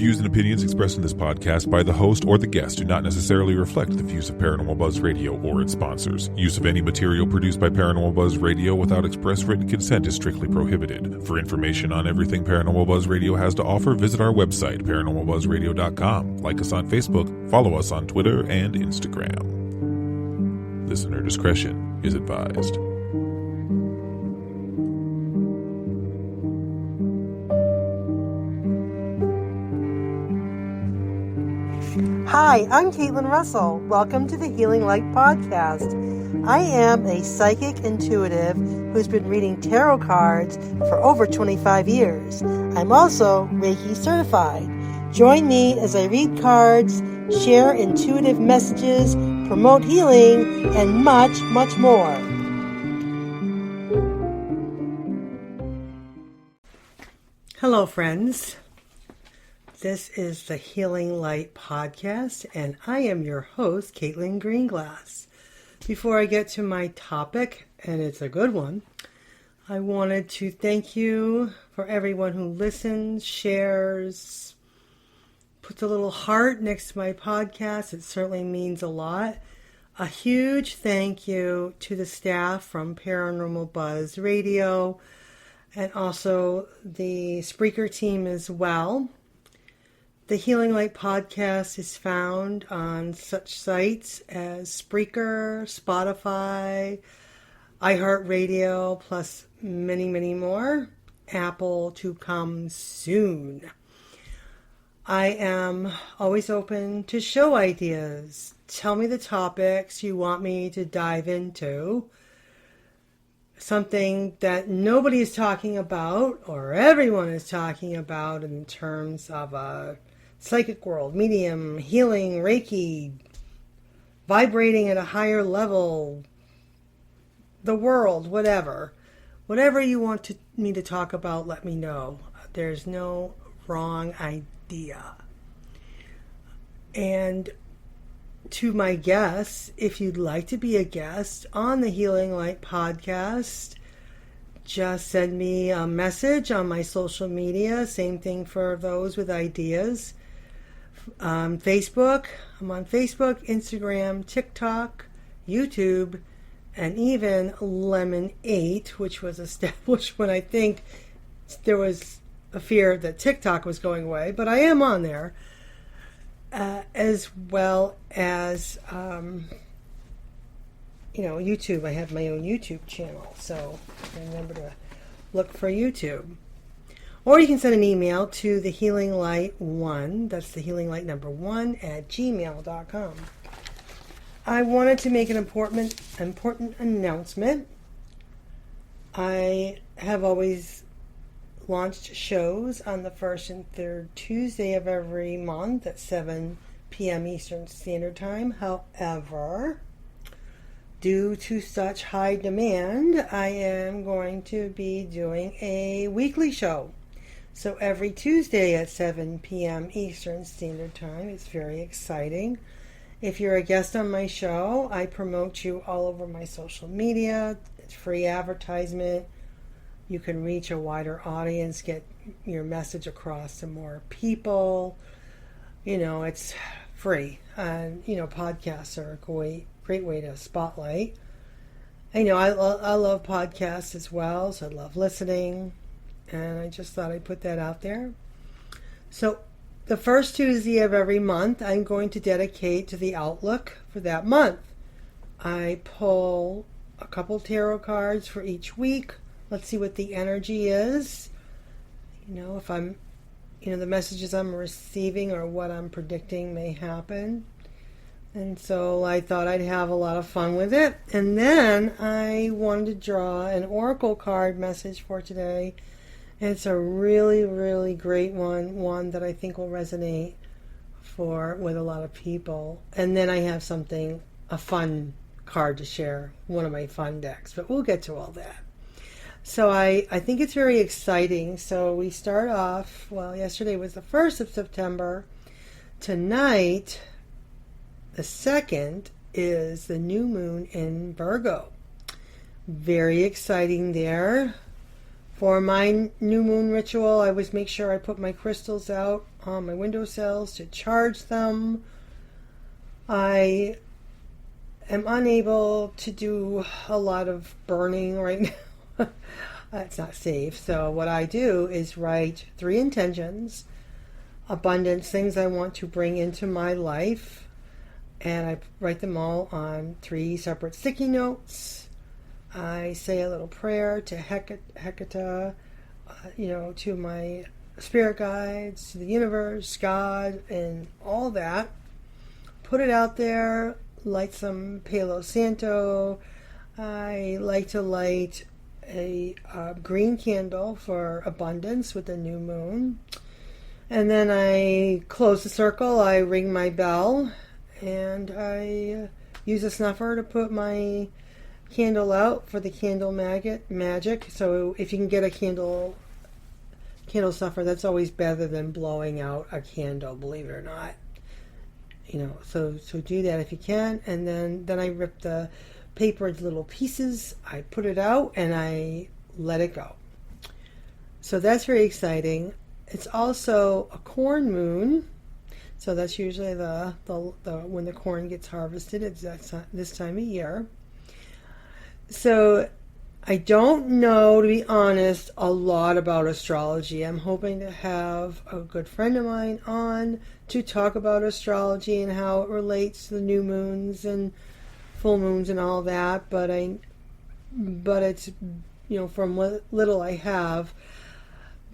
views and opinions expressed in this podcast by the host or the guest do not necessarily reflect the views of Paranormal Buzz Radio or its sponsors. Use of any material produced by Paranormal Buzz Radio without express written consent is strictly prohibited. For information on everything Paranormal Buzz Radio has to offer, visit our website, paranormalbuzzradio.com. Like us on Facebook, follow us on Twitter and Instagram. Listener discretion is advised. Hi, I'm Caitlin Russell. Welcome to the Healing Light Podcast. I am a psychic intuitive who's been reading tarot cards for over 25 years. I'm also Reiki certified. Join me as I read cards, share intuitive messages, promote healing, and much, much more. Hello, friends. This is the Healing Light Podcast, and I am your host, Caitlin Greenglass. Before I get to my topic, and it's a good one, I wanted to thank you for everyone who listens, shares, puts a little heart next to my podcast. It certainly means a lot. A huge thank you to the staff from Paranormal Buzz Radio and also the Spreaker team as well. The Healing Light Podcast is found on such sites as Spreaker, Spotify, iHeartRadio, plus many, many more. Apple to come soon. I am always open to show ideas. Tell me the topics you want me to dive into. Something that nobody is talking about or everyone is talking about in terms of a psychic world, medium, healing, Reiki, vibrating at a higher level, the world, whatever. Whatever you want me to talk about, let me know. There's no wrong idea. And to my guests, if you'd like to be a guest on the Healing Light Podcast, just send me a message on my social media. Same thing for those with ideas. Facebook. I'm on Facebook, Instagram, TikTok, YouTube, and even Lemon 8, which was established when I think there was a fear that TikTok was going away, but I am on there. As well as, YouTube. I have my own YouTube channel, so remember to look for YouTube. Or you can send an email to the Healing Light 1, that's the Healing Light number 1 at gmail.com. I wanted to make an important announcement. I have always launched shows on the first and third Tuesday of every month at 7 p.m. Eastern Standard Time. However, due to such high demand, I am going to be doing a weekly show. So every Tuesday at 7 p.m. Eastern Standard Time. It's very exciting. If you're a guest on my show, I promote you all over my social media. It's free advertisement. You can reach a wider audience, get your message across to more people. It's free. And, podcasts are a great way to spotlight. I love podcasts as well, so I love listening. And I just thought I'd put that out there. So the first Tuesday of every month, I'm going to dedicate to the outlook for that month. I pull a couple tarot cards for each week. Let's see what the energy is. If I'm, the messages I'm receiving or what I'm predicting may happen. And so I thought I'd have a lot of fun with it. And then I wanted to draw an oracle card message for today. And it's a really, really great one that I think will resonate with a lot of people. And then I have a fun card to share, one of my fun decks. But we'll get to all that. So I think it's very exciting. So we start off, yesterday was the 1st of September. Tonight, the 2nd, is the new moon in Virgo. Very exciting there. For my new moon ritual, I always make sure I put my crystals out on my windowsills to charge them. I am unable to do a lot of burning right now. It's not safe. So what I do is write 3 intentions, abundance, things I want to bring into my life, and I write them all on 3 separate sticky notes. I say a little prayer to Hecate, to my spirit guides, to the universe, God, and all that. Put it out there, light some Palo Santo. I like to light a green candle for abundance with the new moon. And then I close the circle, I ring my bell, and I use a snuffer to put my candle out for the candle magic. So if you can get a candle snuffer, that's always better than blowing out a candle, believe it or not. So do that if you can. And then I rip the paper into little pieces, I put it out, and I let it go. So that's very exciting. It's also a corn moon, so that's usually the when the corn gets harvested. It's this time of year. So I don't know, to be honest, a lot about astrology. I'm hoping to have a good friend of mine on to talk about astrology and how it relates to the new moons and full moons and all that. But it's, from what little I have,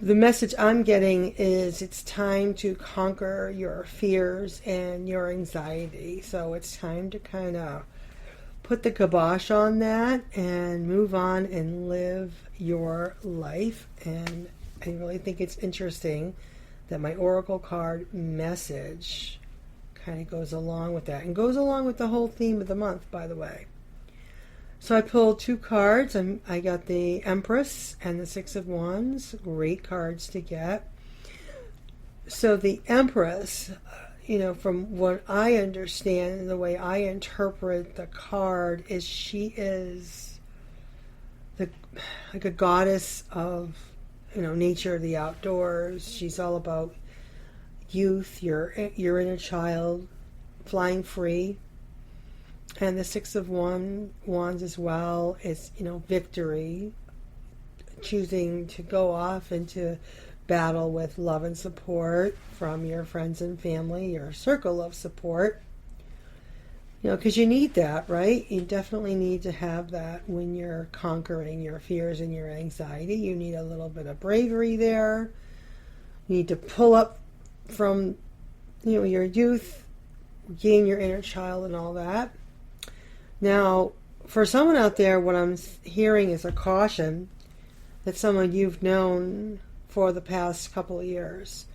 the message I'm getting is it's time to conquer your fears and your anxiety. So it's time to kind of put the kibosh on that and move on and live your life. And I really think it's interesting that my Oracle card message kind of goes along with that and goes along with the whole theme of the month, by the way. So I pulled 2 cards. I got the Empress and the 6 of Wands. Great cards to get. So the Empress, from what I understand and the way I interpret the card, is she is like a goddess of, nature, the outdoors. She's all about youth, your inner child, flying free. And the 6 of Wands as well is, victory, choosing to go off into battle with love and support from your friends and family, your circle of support. Because you need that, right? You definitely need to have that when you're conquering your fears and your anxiety. You need a little bit of bravery there. You need to pull up from, your youth, gain your inner child and all that. Now, for someone out there, what I'm hearing is a caution that someone you've known for the past couple of years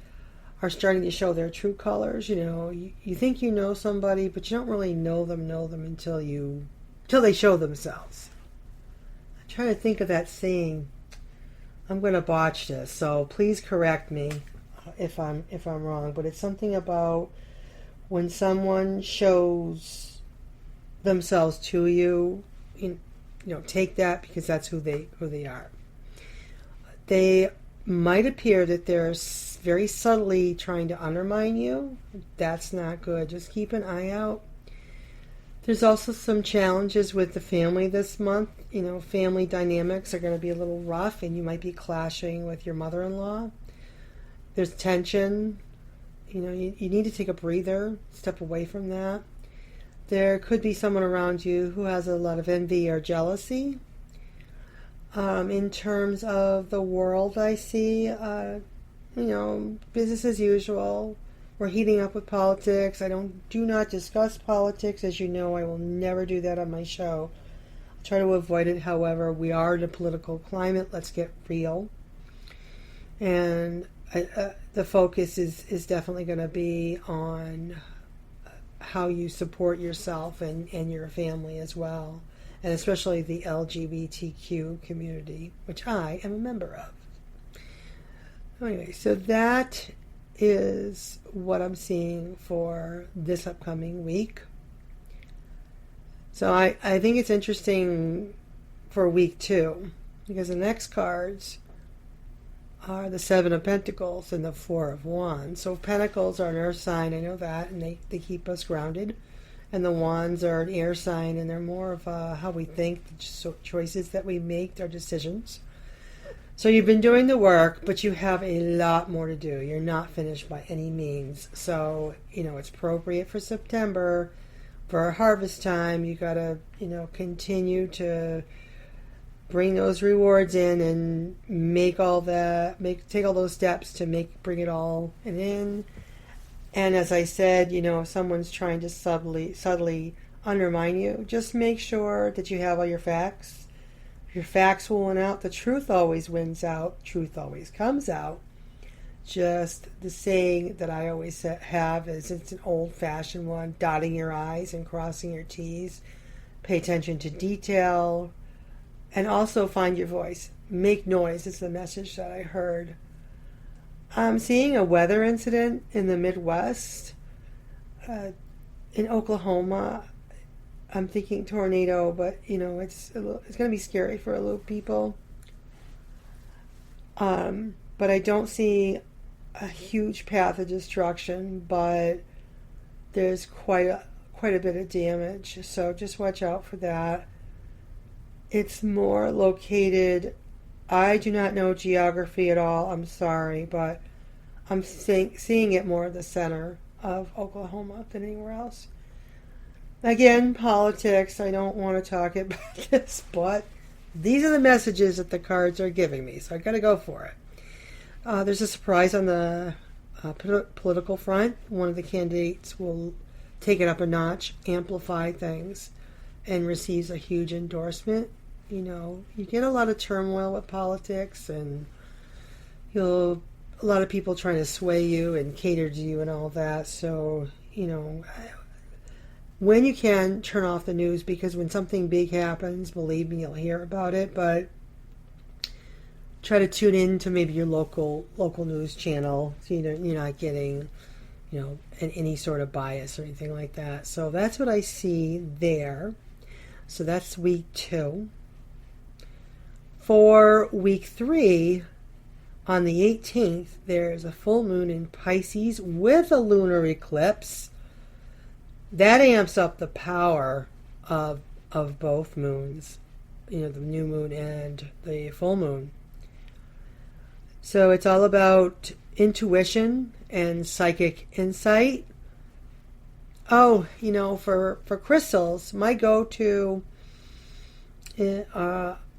are starting to show their true colors. You think you know somebody, but you don't really know them until they show themselves. I'm trying to think of that saying. I'm going to botch this, so please correct me if I'm wrong. But it's something about when someone shows themselves to you, take that because that's who they are. They might appear that they're very subtly trying to undermine you. That's not good. Just keep an eye out. There's also some challenges with the family this month. Family dynamics are going to be a little rough, and you might be clashing with your mother-in-law. There's tension. You need to take a breather, step away from that. There could be someone around you who has a lot of envy or jealousy. In terms of the world, I see, business as usual. We're heating up with politics. I do not discuss politics. As you know, I will never do that on my show. I'll try to avoid it. However, we are in a political climate. Let's get real. And the focus is definitely going to be on how you support yourself and your family as well, and especially the LGBTQ community, which I am a member of. Anyway, so that is what I'm seeing for this upcoming week. So I think it's interesting for week 2, because the next cards are the Seven of Pentacles and the Four of Wands. So Pentacles are an earth sign, I know that, and they keep us grounded. And the Wands are an air sign, and they're more of how we think, the choices that we make, our decisions. So you've been doing the work, but you have a lot more to do. You're not finished by any means. So, it's appropriate for September, for harvest time. You got to, continue to bring those rewards in and take all those steps to bring it all in. And as I said, if someone's trying to subtly undermine you, just make sure that you have all your facts. If your facts will win out, the truth always wins out. Truth always comes out. Just the saying that I always have is, it's an old-fashioned one, dotting your I's and crossing your T's. Pay attention to detail. And also find your voice. Make noise is the message that I heard. I'm seeing a weather incident in the Midwest, in Oklahoma. I'm thinking tornado, but it's going to be scary for a little people. But I don't see a huge path of destruction, but there's quite a bit of damage. So just watch out for that. It's more located. I do not know geography at all. I'm sorry, but I'm seeing it more in the center of Oklahoma than anywhere else. Again, politics. I don't want to talk about this, but these are the messages that the cards are giving me, so I got to go for it. There's a surprise on the political front. One of the candidates will take it up a notch, amplify things, and receives a huge endorsement. You get a lot of turmoil with politics, and a lot of people trying to sway you and cater to you and all that. So, when you can, turn off the news, because when something big happens, believe me, you'll hear about it. But try to tune in to maybe your local news channel, so you're not getting, any sort of bias or anything like that. So that's what I see there. So that's week 2. For week 3, on the 18th, there's a full moon in Pisces with a lunar eclipse. That amps up the power of both moons, the new moon and the full moon. So it's all about intuition and psychic insight. Oh, for crystals, my go-to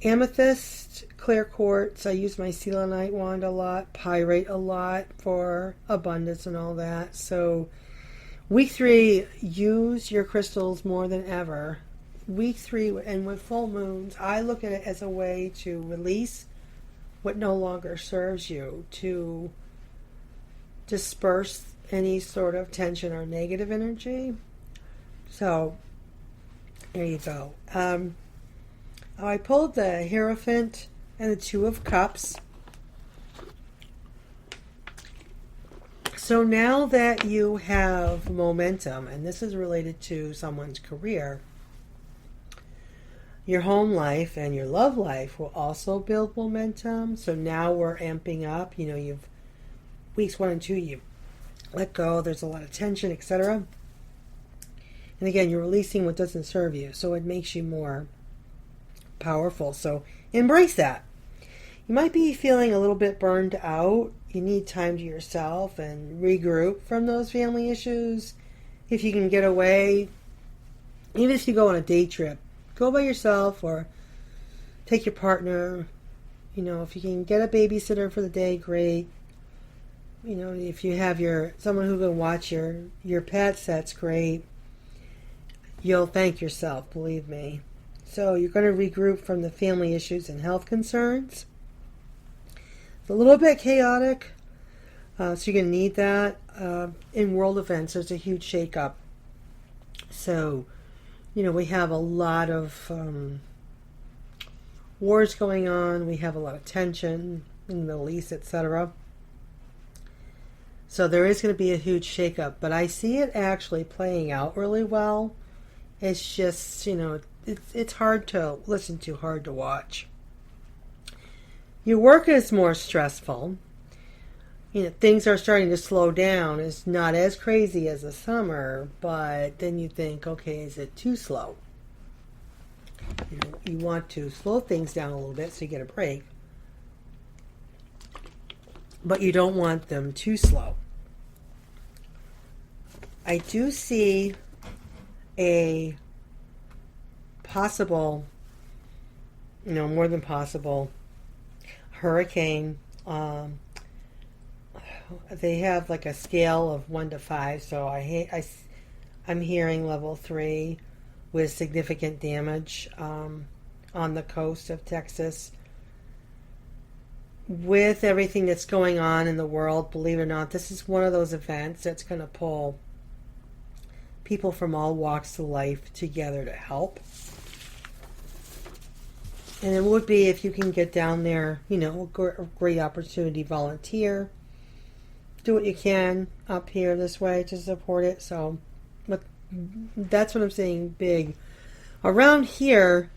amethyst, clear quartz. I use my selenite wand a lot, pyrite a lot for abundance and all that. So week 3, use your crystals more than ever. Week 3, and with full moons, I look at it as a way to release what no longer serves you, to disperse any sort of tension or negative energy. So there you go. I pulled the Hierophant and the Two of Cups. So now that you have momentum, and this is related to someone's career, your home life and your love life will also build momentum. So now we're amping up. You've weeks 1 and 2, you've let go. There's a lot of tension, etc. And again, you're releasing what doesn't serve you. So it makes you more powerful. So embrace that. You might be feeling a little bit burned out. You need time to yourself and regroup from those family issues. If you can get away, even if you go on a day trip, go by yourself or take your partner. If you can get a babysitter for the day, great. If you have someone who can watch your pets, that's great. You'll thank yourself, believe me. So you're going to regroup from the family issues and health concerns. It's a little bit chaotic, so you're going to need that. In world events, there's a huge shakeup. So, we have a lot of wars going on. We have a lot of tension in the Middle East, etc. So there is going to be a huge shakeup, but I see it actually playing out really well. It's just, it's hard to listen to, hard to watch. Your work is more stressful. Things are starting to slow down. It's not as crazy as the summer, but then you think, okay, is it too slow? You want to slow things down a little bit so you get a break, but you don't want them too slow. I do see a possible, more than possible, hurricane. They have like a scale of 1 to 5, so I'm hearing level 3 with significant damage on the coast of Texas. With everything that's going on in the world, believe it or not, this is one of those events that's going to pull people from all walks of life together to help. And it would be, if you can get down there, a great opportunity. Volunteer. Do what you can up here this way to support it. So, but that's what I'm saying big. Around here,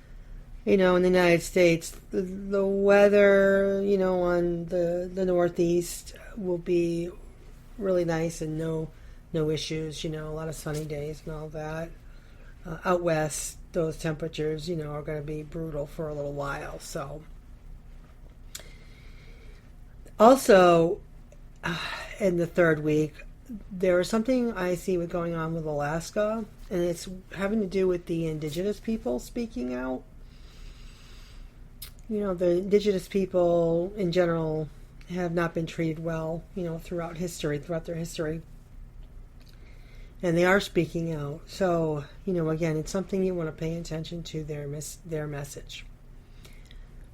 in the United States, the weather, on the Northeast will be really nice and no issues, a lot of sunny days and all that. Out west, those temperatures, are going to be brutal for a little while. So, also, in the third week, there is something I see going on with Alaska, and it's having to do with the indigenous people speaking out. The indigenous people in general have not been treated well, throughout their history. And they are speaking out. So, again, it's something you want to pay attention to, their message.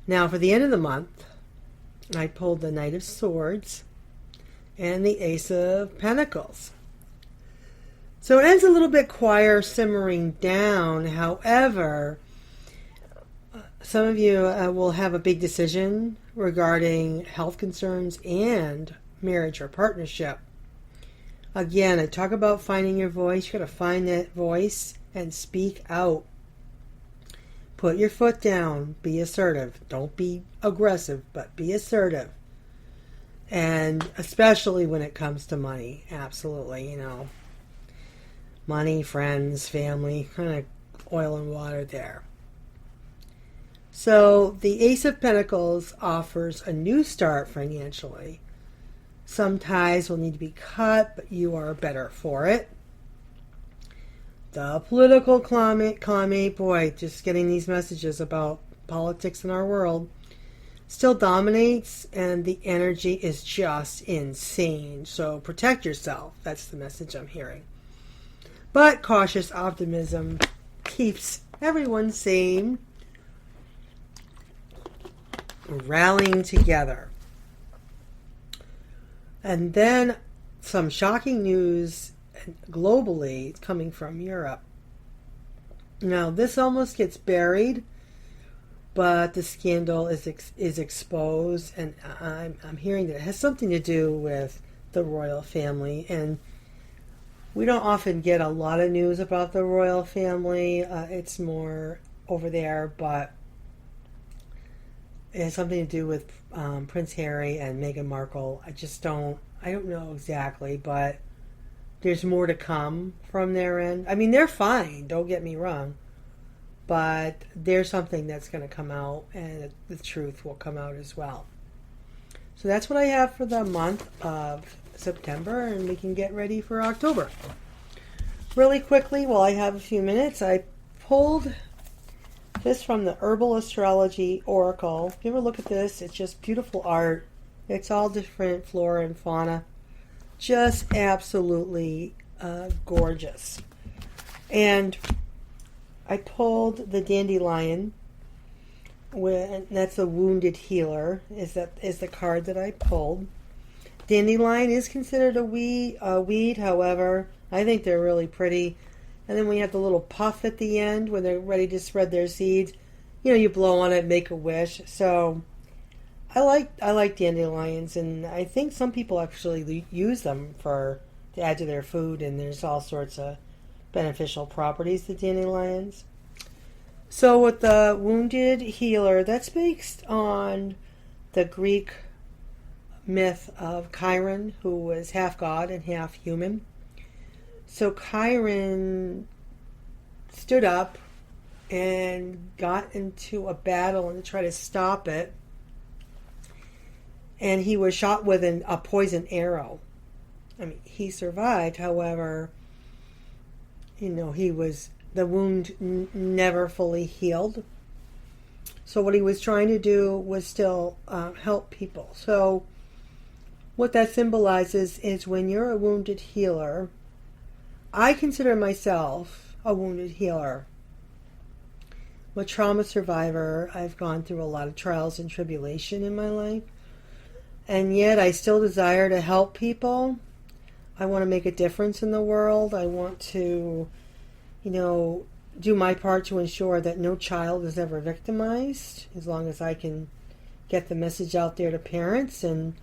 Now, for the end of the month, I pulled the Knight of Swords and the Ace of Pentacles. So it ends a little bit choir simmering down. However, some of you will have a big decision regarding health concerns and marriage or partnership. Again, I talk about finding your voice. You got to find that voice and speak out. Put your foot down. Be assertive. Don't be aggressive, but be assertive. And especially when it comes to money. Absolutely, money, friends, family, kind of oil and water there. So the Ace of Pentacles offers a new start financially. Some ties will need to be cut, but you are better for it. The political climate, boy, just getting these messages about politics in our world, still dominates, and the energy is just insane. So protect yourself. That's the message I'm hearing. But cautious optimism keeps everyone sane, rallying together. And then some shocking news globally coming from Europe. Now, this almost gets buried, but the scandal is exposed, and I'm hearing that it has something to do with the royal family. And we don't often get a lot of news about the royal family. It's more over there, but it has something to do with Prince Harry and Meghan Markle. I don't know exactly, but there's more to come from their end. I mean, they're fine, don't get me wrong, but there's something that's going to come out, and the truth will come out as well. So that's what I have for the month of September, and we can get ready for October. Really quickly, while I have a few minutes, I pulled this from the Herbal Astrology Oracle. If you ever look at this, it's just beautiful art. It's all different flora and fauna. Just absolutely gorgeous. And I pulled the Dandelion. That's the Wounded Healer. Is the card that I pulled. Dandelion is considered a weed. However, I think they're really pretty. And then we have the little puff at the end when they're ready to spread their seeds. You blow on it, make a wish. So I like dandelions, and I think some people actually use them to add to their food, and there's all sorts of beneficial properties to dandelions. So with the Wounded Healer, that's based on the Greek myth of Chiron, who was half god and half human. So Chiron stood up and got into a battle and to try to stop it. And he was shot with a poison arrow. I mean, he survived. However, the wound never fully healed. So what he was trying to do was still help people. So what that symbolizes is when you're a wounded healer, I consider myself a wounded healer. I'm a trauma survivor. I've gone through a lot of trials and tribulation in my life. And yet I still desire to help people. I want to make a difference in the world. I want to, do my part to ensure that no child is ever victimized, as long as I can get the message out there to parents and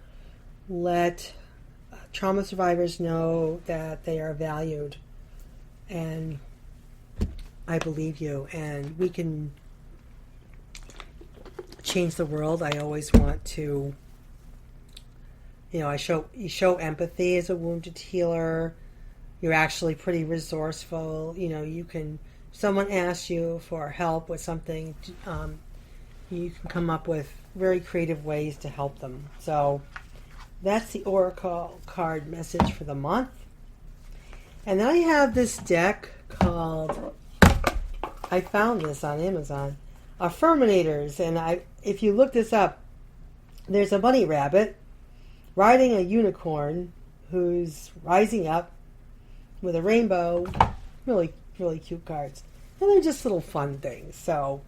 let trauma survivors know that they are valued. And I believe you, and we can change the world. I always want to, you show empathy as a wounded healer. You're actually pretty resourceful. Someone asks you for help with something, you can come up with very creative ways to help them. So that's the Oracle card message for the month. And then I have this deck called, I found this on Amazon, Affirminators. And if you look this up, there's a bunny rabbit riding a unicorn who's rising up with a rainbow. Really, really cute cards. And they're just little fun things. So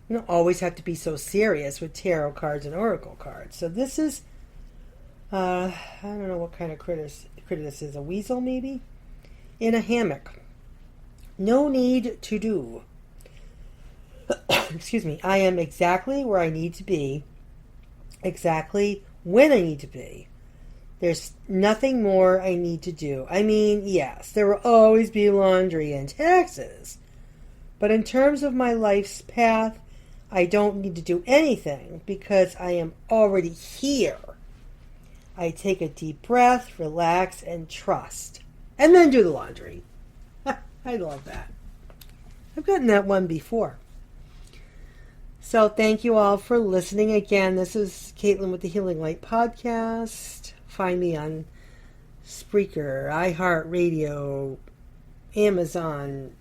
you don't always have to be so serious with tarot cards and oracle cards. So this is, I don't know what kind of critter this is. A weasel, maybe? In a hammock. No need to do. Excuse me. I am exactly where I need to be. Exactly when I need to be. There's nothing more I need to do. I mean, yes, there will always be laundry and taxes. But in terms of my life's path, I don't need to do anything because I am already here. I take a deep breath, relax, and trust. And then do the laundry. I love that. I've gotten that one before. So thank you all for listening. Again, this is Caitlin with the Healing Light Podcast. Find me on Spreaker, iHeartRadio, Amazon.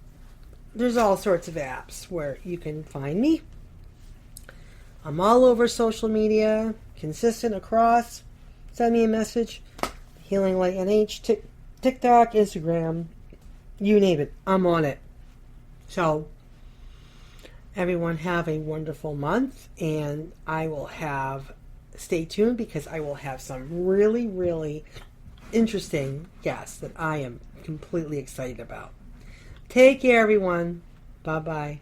There's all sorts of apps where you can find me. I'm all over social media, consistent across. Send me a message. Healing Light NH, TikTok, Instagram, you name it. I'm on it. So everyone have a wonderful month, and stay tuned because I will have some really, really interesting guests that I am completely excited about. Take care, everyone. Bye-bye.